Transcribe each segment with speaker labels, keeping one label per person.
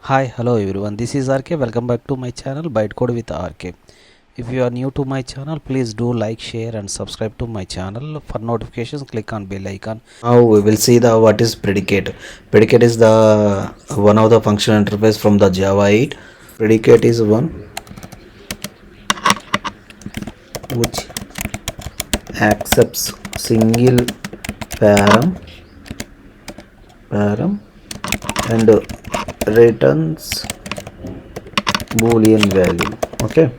Speaker 1: Hi, hello everyone. This is RK. Welcome back to my channel Bytecode with RK. If you are new to my channel, please do like, share, and subscribe to my channel. For notifications, click on bell icon.
Speaker 2: Now we will see the what is predicate. Predicate is the one of the function interface from the Java 8. Predicate is one which accepts single param and returns boolean value. Okay.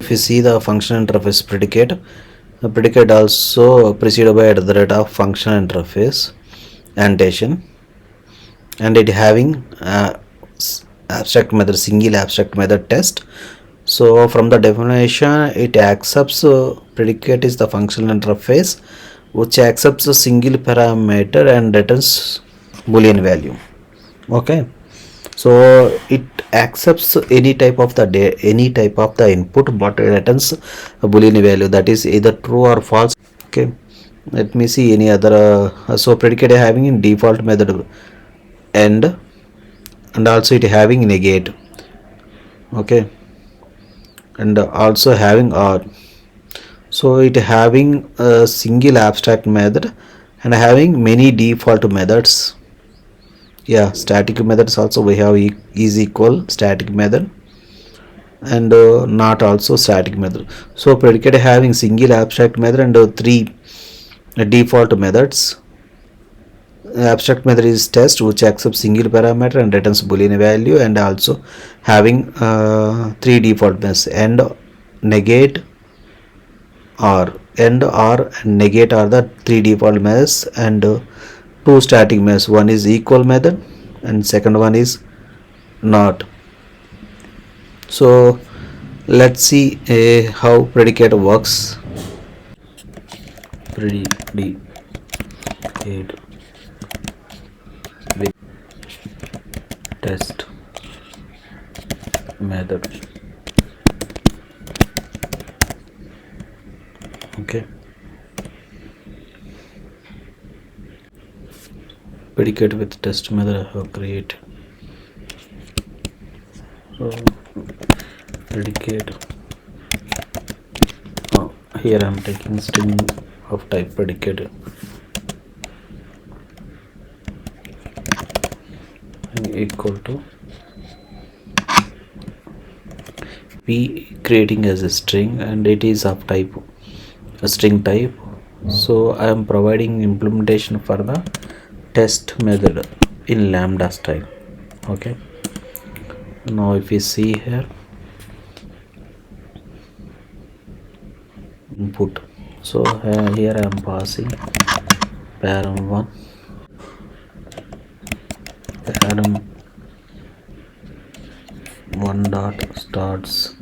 Speaker 2: If you see the function interface predicate, the predicate also preceded by at the rate of function interface annotation, and it having abstract method, single abstract method test. So from the definition, it accepts predicate is the functional interface which accepts a single parameter and returns boolean value. Okay, so it accepts any type of the input, but returns a boolean value that is either true or false. Okay, let me see any other. So predicate having in default method end, and also it having negate. Okay, and also having or. So it having a single abstract method and having many default methods. Yeah, static methods also we have is equal static method and not also static method. So predicate having single abstract method and three default methods. Abstract method is test which accepts single parameter and returns boolean value, and also having three default methods and negate or end or negate are the three default methods, and two static methods. One is equal method and second one is not. So let's see how predicate works. Predicate with test method. Okay, predicate with test method I have created. So predicate, here I am taking string of type predicate equal to p creating as a string, and it is of type a string type. So I am providing implementation for the test method in lambda style. Okay, now if you see here input, so here I am passing param1 param1 dot starts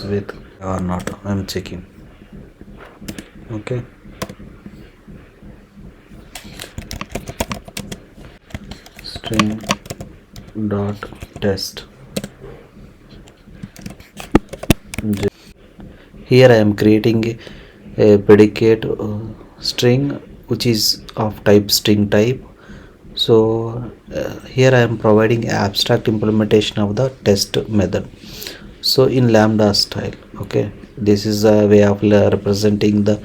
Speaker 2: with or not, I am checking. Okay, string dot test. Here I am creating a predicate string which is of type string type. So here I am providing abstract implementation of the test method, so in lambda style. Okay, this is a way of representing the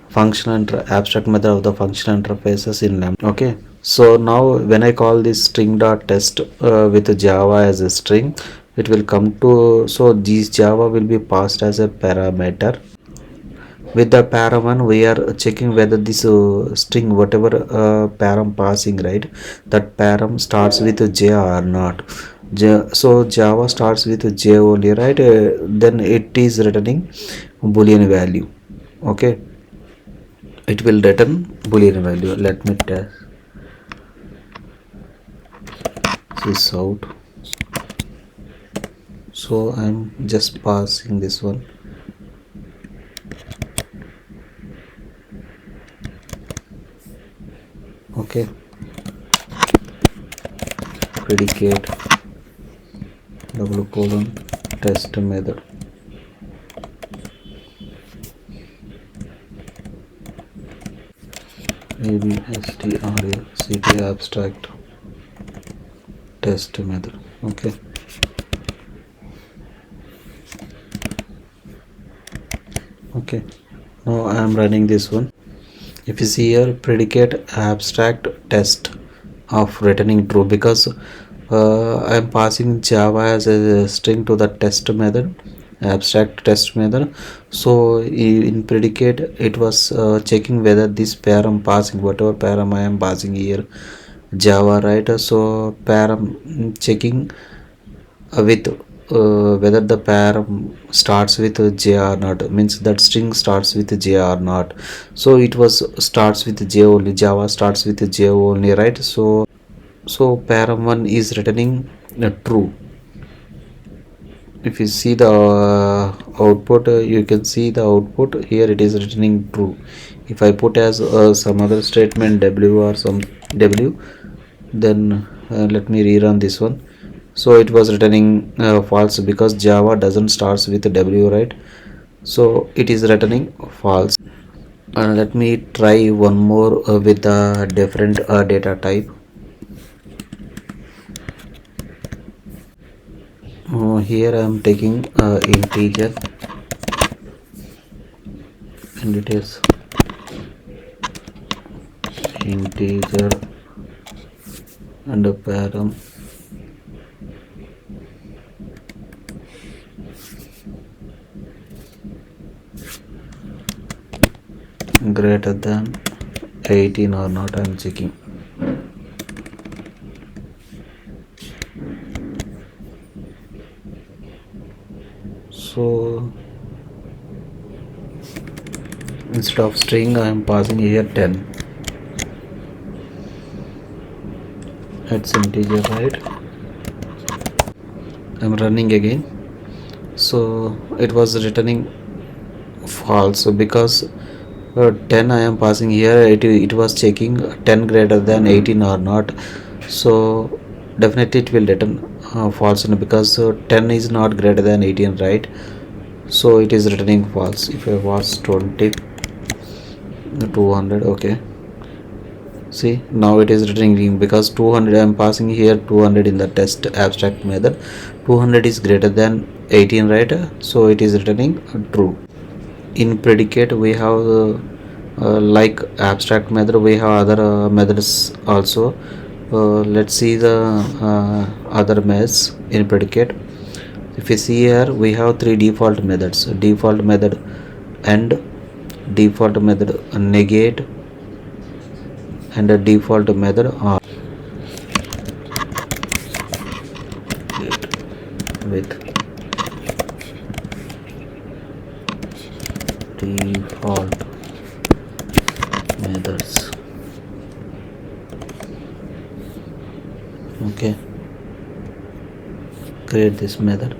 Speaker 2: functional abstract method of the functional interfaces in lambda. Okay, so now when I call this string dot test with Java as a string, it will come to, so this Java will be passed as a parameter. With the param1 we are checking whether this string whatever param passing, right, that param starts with j or not. So Java starts with j only, right, then it is returning boolean value. Okay, it will return boolean value. Let me test this out. So I'm just passing this one. Okay, predicate double colon test method. abstrct abstract test method. Okay, okay, now I am running this one. If you see here, predicate abstract test of returning true, because I am passing Java as a string to the test method, abstract test method. So in predicate it was checking whether this param passing, whatever param I am passing here Java, right? So param checking with whether the param starts with j or not, means that string starts with j or not. So it was starts with j only, Java starts with j only, right? So param 1 is returning true. If you see the output, you can see the output here, it is returning true. If I put as some other statement w or some w, then let me rerun this one. So it was returning false, because Java doesn't starts with w, right? So it is returning false. Let me try one more with a different data type. Here I am taking integer, and it is integer and a param greater than 18 or not, I am checking. So instead of string I am passing here 10. It's integer, right? I'm running again. So it was returning false, because 10 I am passing here, it was checking 10 greater than 18 or not. So definitely it will return false, because 10 is not greater than 18, right? So it is returning false. If I was 20, 200, okay, see now it is returning, because 200 I am passing here 200 in the test abstract method. 200 is greater than 18, right? So it is returning true. In predicate we have like abstract method, we have other methods also. Let's see the other methods in predicate. If you see here, we have three default methods: default method and default method negate, and a default method or with default methods. Okay, create this method.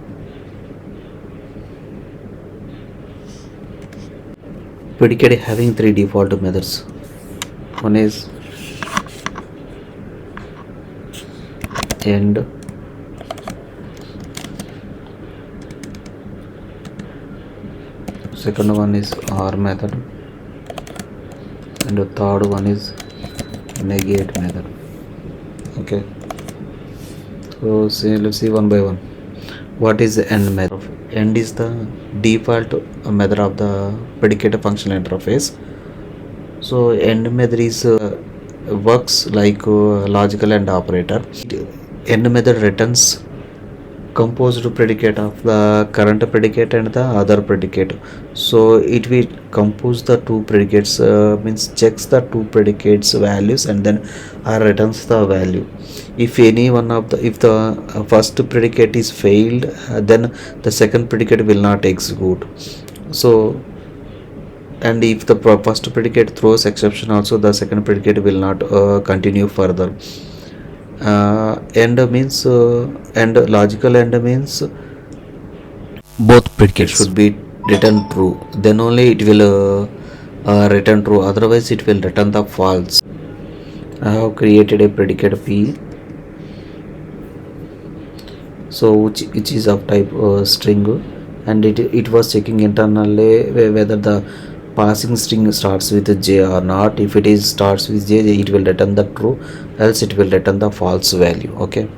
Speaker 2: Predicate having three default methods. One is end, second one is or method, and the third one is negate method. Okay, so let's see one by one. What is the end method? End is the default method of the predicate functional interface. So end method is works like logical and operator. End method returns composed predicate of the current predicate and the other predicate. So it will compose the two predicates, means checks the two predicates values and then returns the value. If any one of the, if the first predicate is failed, then the second predicate will not execute. So, and if the first predicate throws exception also, the second predicate will not continue further. End means end, logical end means
Speaker 1: Both
Speaker 2: it
Speaker 1: predicates.
Speaker 2: should be return true, then only it will return true, otherwise it will return the false. I have created a predicate p. so which is of type string, and it was checking internally whether the passing string starts with j or not. If it is starts with j, it will return the true, else it will return the false value. Okay,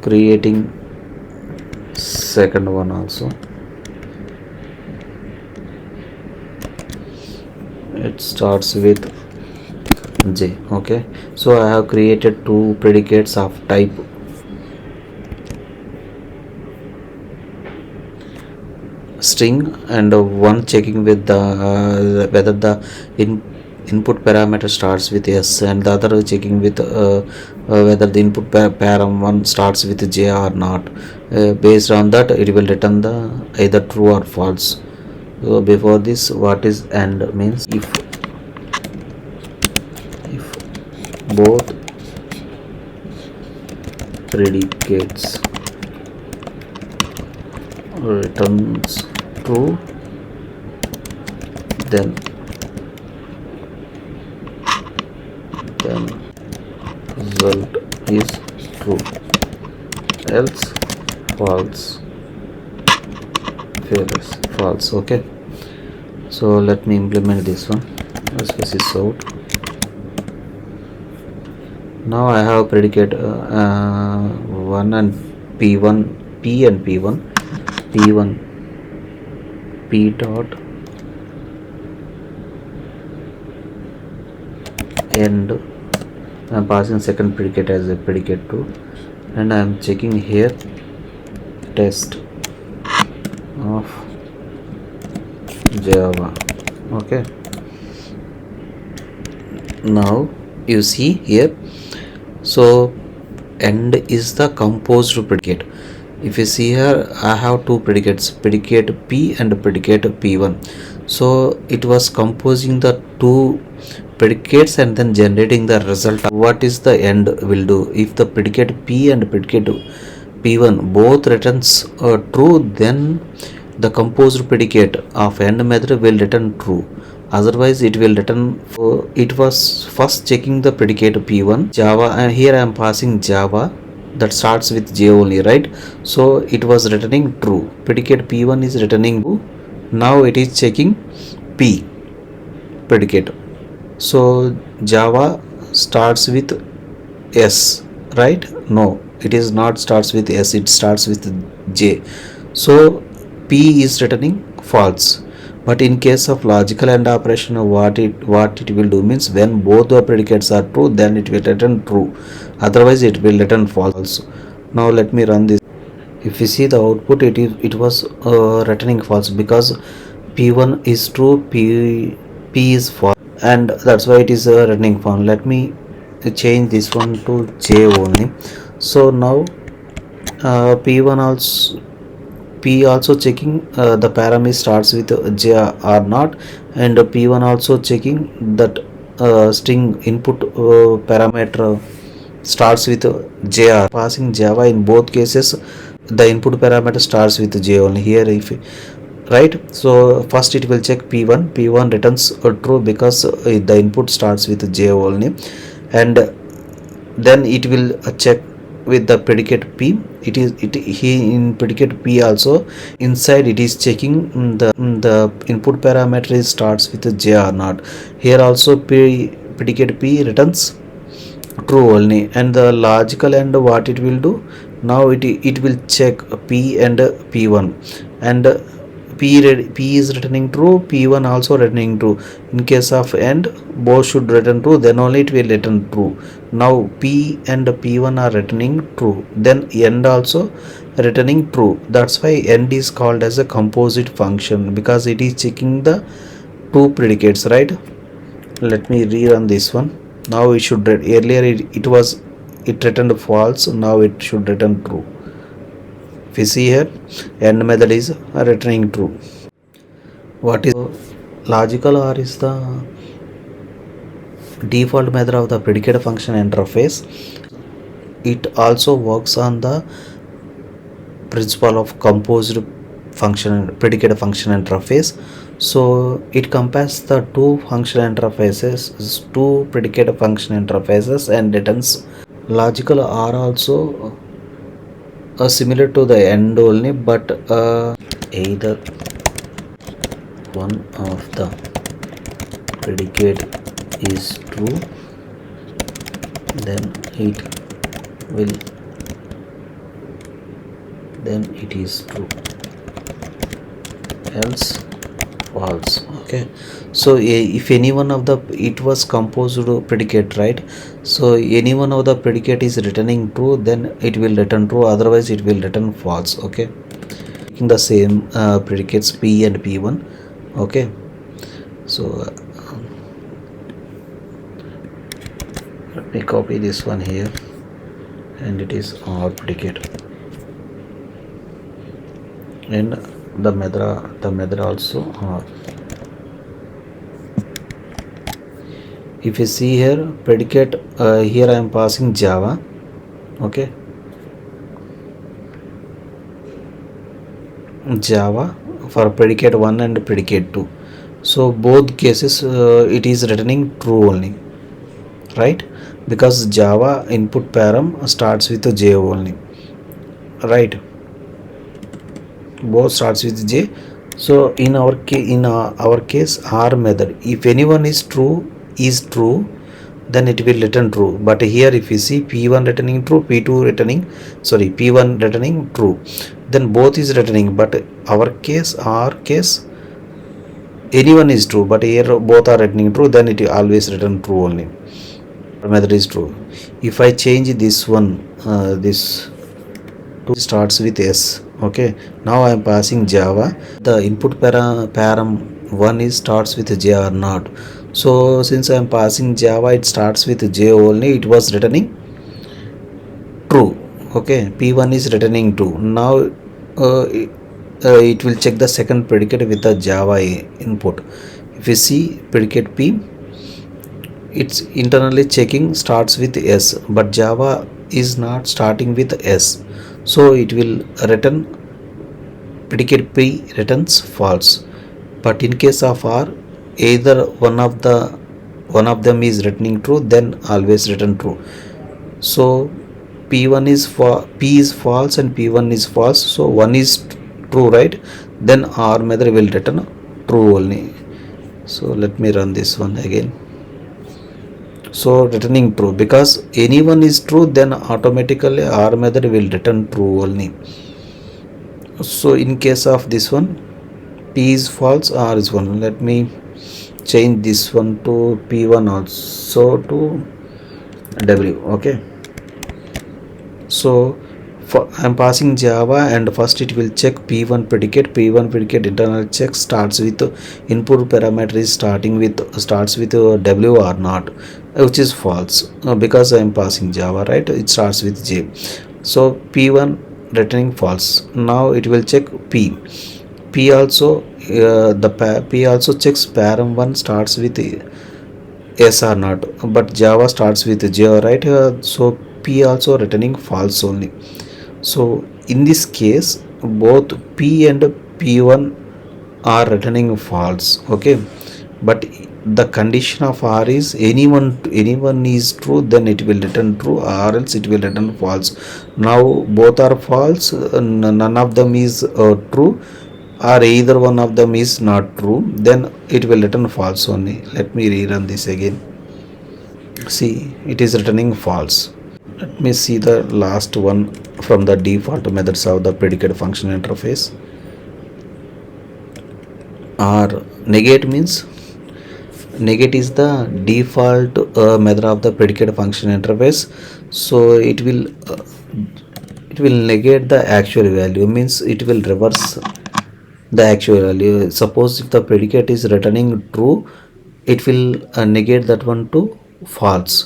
Speaker 2: creating second one also. It starts with j. Okay, so I have created two predicates of type string, and one checking with the whether the input parameter starts with s, and the other checking with whether the input param one starts with j or not. Based on that, it will return the either true or false. So before this, what is and means? If both predicates returns true, then result is true, else false. False. Okay, so let me implement this one. Spaces out. Now I have predicate 1 and p1, p and p1, p1 p dot end. I am passing second predicate as a predicate 2, and I am checking here test of Java. Okay, now you see here, so end is the composed predicate. If you see here, I have two predicates, predicate p and predicate p1. So it was composing the two predicates and then generating the result. What is the end will do? If the predicate p and predicate p1 both returns true, then the composed predicate of end method will return true, otherwise it will return. It was first checking the predicate p1 Java, and here I am passing Java that starts with j only, right? So it was returning true. Predicate p1 is returning true. Now it is checking p predicate. So Java starts with s, right? No, it is not starts with s, it starts with j. So p is returning false. But in case of logical AND operation, what it will do means, when both the predicates are true, then it will return true, otherwise it will return false. Now let me run this. If you see the output, it was returning false because p1 is true, p is false, and that's why it is returning false. Let me change this one to j only. So now p1 also, p also checking the parameter starts with j or not, and p1 also checking that string input parameter starts with jr. Passing Java in both cases, the input parameter starts with j only. Here, if right, so first it will check p1 returns true because the input starts with j only, and then it will check with the predicate p. He in predicate p also, inside it is checking the input parameter starts with j or not. Here also predicate p returns true only, and the logical and what it will do, now it will check p and p1, and p is returning true, p1 also returning true. In case of end, both should return true, then only it will return true. Now p and p1 are returning true, then end also returning true. That's why end is called as a composite function, because it is checking the two predicates, right? Let me rerun this one. Now it should earlier it returned false, now it should return true. If you see here, end method is returning true. What is logical or is the default method of the predicate function interface? It also works on the principle of composed function predicate function interface. So it compares the two function interfaces, two predicate function interfaces, and returns logical are also similar to the end only, but either one of the predicate is true, then it will then it is true, else false. Okay, so if any one of the, it was composed predicate, right? So any one of the predicate is returning true, then it will return true, otherwise it will return false. Okay, in the same predicates p and p1. Okay, so let me copy this one here, and it is our predicate, and the method also are. If you see here predicate, here I am passing Java. Okay, Java for predicate 1 and predicate 2. So both cases it is returning true only, right? Because Java input param starts with J only, right? Both starts with J. So in our case R method, if anyone is true, then it will return true. But here if you see p1 returning true, p1 returning true, then both is returning. But our case, anyone is true, but here both are returning true, then it always return true only. Method is true. If I change this one, this starts with S. Okay, now I am passing Java. The input param 1 is starts with J or not. So since I am passing Java, it starts with J only, it was returning true. Okay, p1 is returning true. Now it will check the second predicate with the Java input. If you see predicate p, it's internally checking starts with S, but Java is not starting with S, so it will return predicate p returns false. But in case of R, either one of them is returning true, then always return true. So p1 is p is false and p1 is false, so 1 is true, right? Then R method will return true only. So let me run this one again. So returning true, because anyone is true, then automatically R method will return true only. So in case of this one, p is false, R is 1. Let me change this one to p1 also to W. Okay, so I am passing Java, and first it will check p1 predicate internal check starts with input parameter is starts with W or not, which is false, because I am passing Java, right? It starts with J, so p1 returning false. Now it will check p also, p also checks param 1 starts with S or not, but Java starts with J, right? So p also returning false only. So in this case, both p and p1 are returning false. Okay, but the condition of R is anyone is true, then it will return true, or else it will return false. Now both are false, none of them is true, or either one of them is not true, then it will return false only. Let me rerun this again. See, it is returning false. Let me see the last one from the default methods of the predicate function interface. Or negate means, negate is the default method of the predicate function interface. So it will negate the actual value, means it will reverse the actual value. Suppose if the predicate is returning true, it will negate that one to false.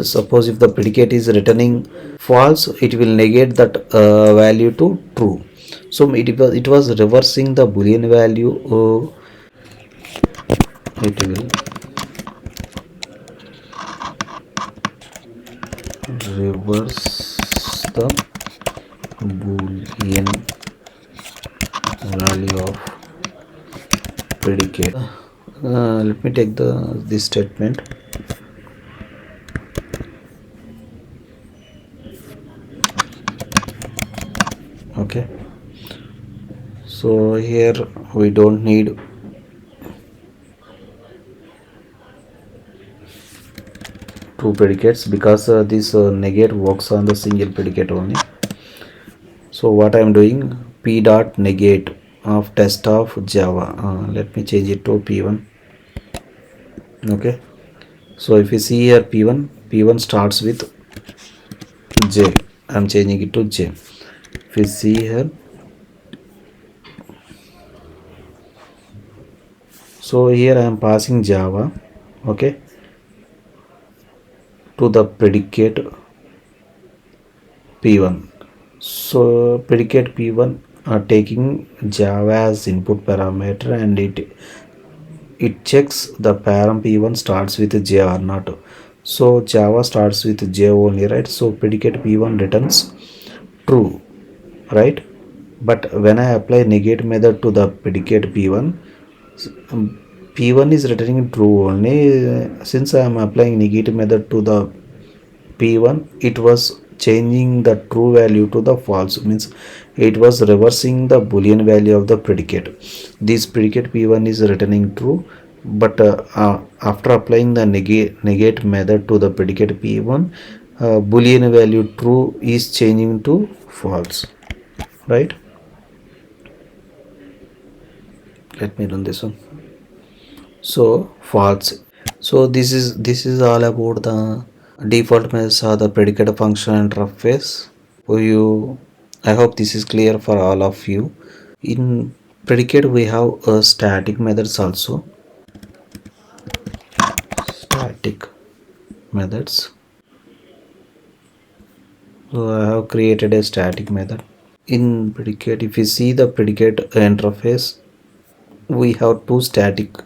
Speaker 2: Suppose if the predicate is returning false, it will negate that value to true. So it was reversing the boolean value. It will reverse the boolean value of predicate predicate. Let me take this statement. Okay, so here we don't need two predicates because this negate works on the single predicate only. So what I am doing, p dot negate of test of Java. Let me change it to p1. Okay, so if you see here p1 starts with j. I'm changing it to j. If you see here, so here I am passing Java, okay, to the predicate p1. So predicate p1 are taking Java as input parameter, and it checks the param p1 starts with j or not. So Java starts with j only, right? So predicate p1 returns true, right? But when I apply negate method to the predicate p1, p1 is returning true only. Since I am applying negate method to the p1, it was changing the true value to the false, means it was reversing the boolean value of the predicate. This predicate p1 is returning true, but after applying the negate method to the predicate p1, boolean value true is changing to false, right? Let me run this one. So false. So this is all about the default methods are the predicate function interface. I hope this is clear for all of you. In predicate we have static methods also. Static methods. So I have created a static method. In predicate, if you see the predicate interface, we have two static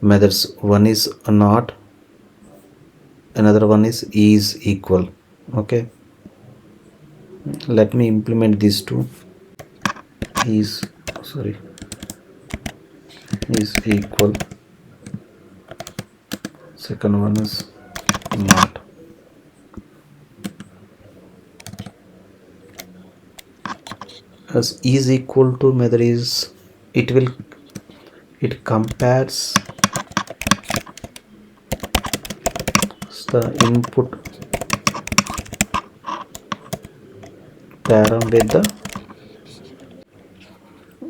Speaker 2: methods. One is not, another one is equal. Okay, let me implement these two. Is equal, second one is not. As is equal to method is, it compares the input param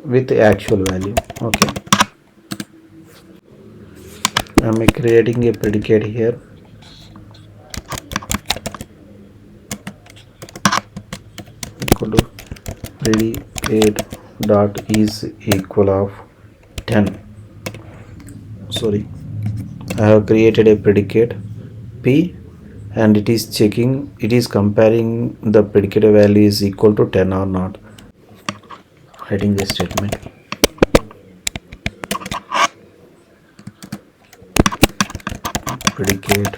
Speaker 2: with the actual value. Okay, I'm creating a predicate here. Equal to predicate dot is equal of 10. Sorry, I have created a predicate p, and it is comparing the predicate value is equal to 10 or not. Writing this statement. Predicate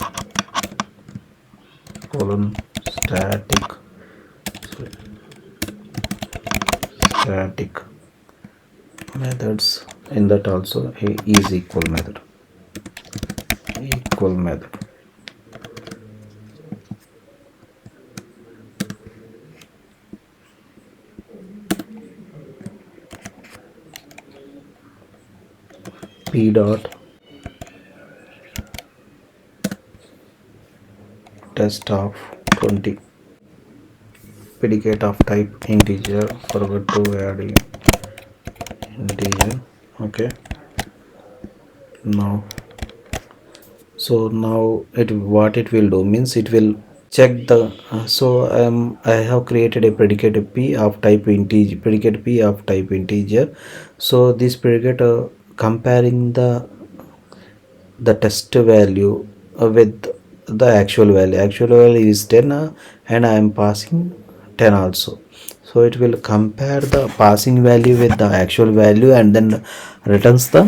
Speaker 2: colon static methods, in that also a is equal method. P dot test of 20. Predicate of type integer, forgot to add integer. Okay, now what it will do means it will check the I have created a predicate p of type integer. So this predicate comparing the test value with the actual value is 10, and I am passing 10 also. So it will compare the passing value with the actual value and then returns the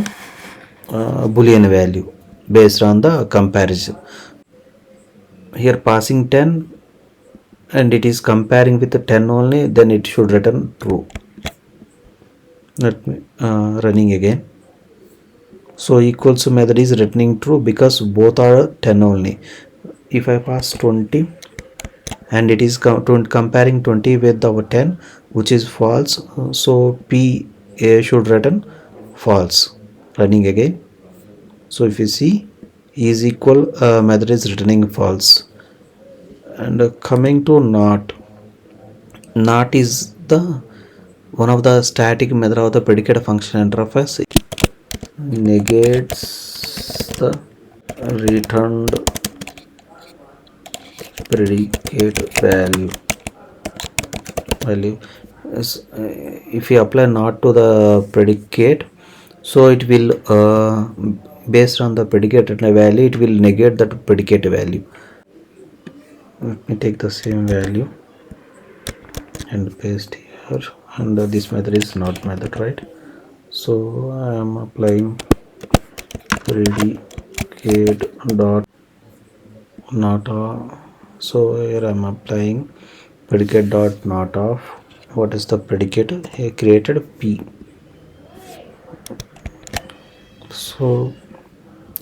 Speaker 2: boolean value based on the comparison. Here passing 10 and it is comparing with the 10 only, then it should return true. Let me running again. So equals method is returning true because both are 10 only. If I pass 20 and it is comparing 20 with our 10, which is false, so p should return false. Running again. So if you see is equal, method is returning false. And coming to not is the one of the static method of the predicate function interface. Negates the returned predicate value. If you apply not to the predicate, so it will based on the predicate value, it will negate that predicate value. Let me take the same value and paste here, and this method is not method, right? So I am applying predicate dot not of. So here I am applying predicate dot not of. What is the predicate? I created p. So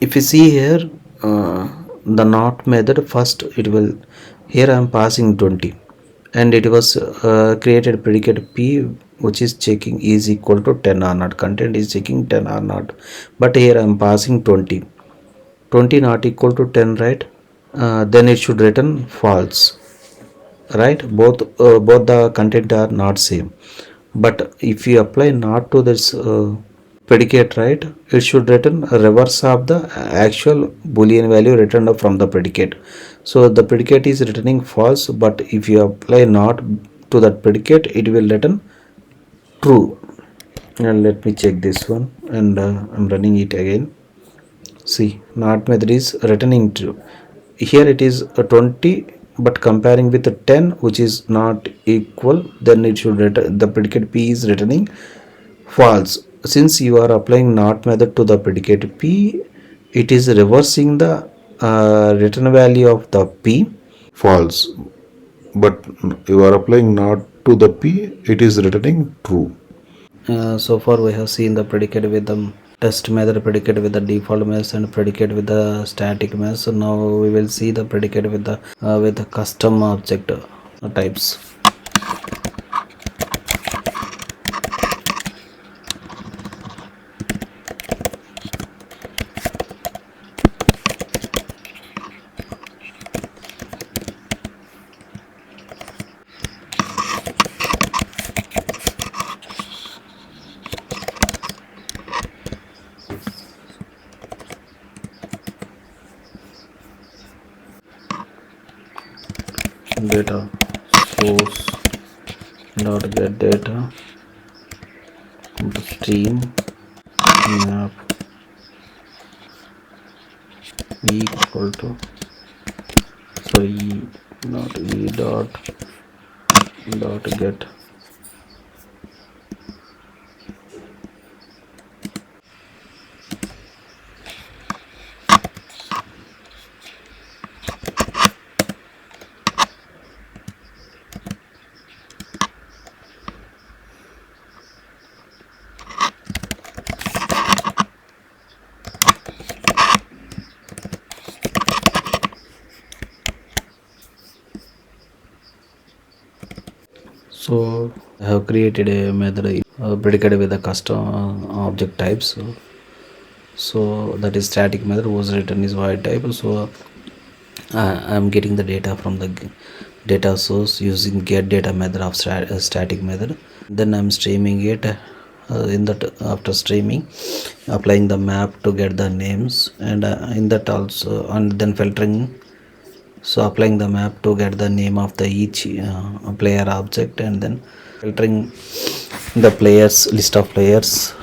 Speaker 2: if you see here, the not method, first it will, here I am passing 20 and it was created predicate p, which is checking is equal to 10 or not, content is checking 10 or not, but here I am passing 20 not equal to 10, right? Then it should return false, right? Both the content are not same. But if you apply not to this predicate, right, it should return a reverse of the actual boolean value returned from the predicate. So the predicate is returning false, but if you apply not to that predicate, it will return true. And let me check this one, and I'm running it again. See, not method is returning true. Here it is 20, but comparing with the 10, which is not equal, then it should return, the predicate p is returning false. Since you are applying not method to the predicate p, it is reversing the return value of the p false, but you are applying not to the p, it is returning true.
Speaker 1: So far we have seen the predicate with the test method, predicate with the default mess, and predicate with the static mess. So now we will see the predicate with the custom object types. Data source dot get data stream map equal to, so e not e dot get. So I have created a method predicate with the custom object types. So that is static method was written is void type. So I am getting the data from the data source using get data method of static method. Then I'm streaming it. In that, after streaming, applying the map to get the names, and in that also, and then filtering. So applying the map to get the name of the each player object, and then filtering the players, list of players,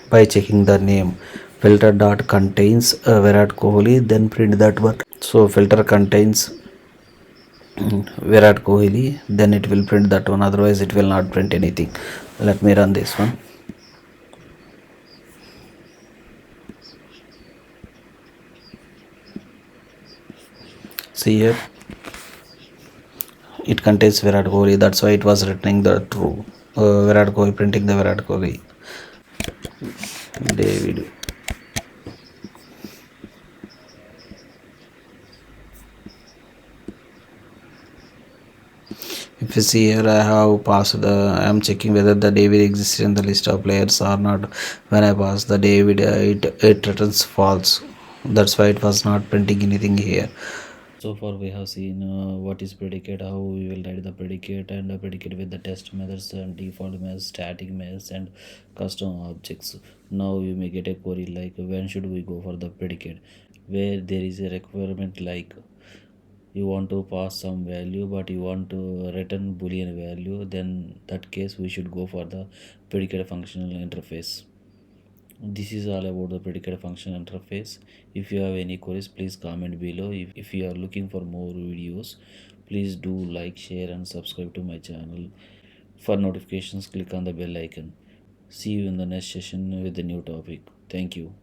Speaker 1: by checking the name. Filter dot contains Virat Kohli, then print that one. So filter contains Virat Kohli, then it will print that one, otherwise it will not print anything. Let me run this one. See here, it contains Virat Kohli, that's why it was returning the true. Virat Kohli, printing the Virat Kohli. David If you see here, I have passed. I am checking whether the David exists in the list of players or not. When I pass the David, it returns false. That's why it was not printing anything here. So far we have seen what is predicate, how we will write the predicate, and the predicate with the test methods and default methods, static methods, and custom objects. Now you may get a query like when should we go for the predicate, where there is a requirement like you want to pass some value but you want to return boolean value, then that case we should go for the predicate functional interface. This is all about the predicate function interface. If you have any queries, please comment below. If you are looking for more videos, please do like, share, and subscribe to my channel. For notifications, click on the bell icon. See you in the next session with a new topic. Thank you.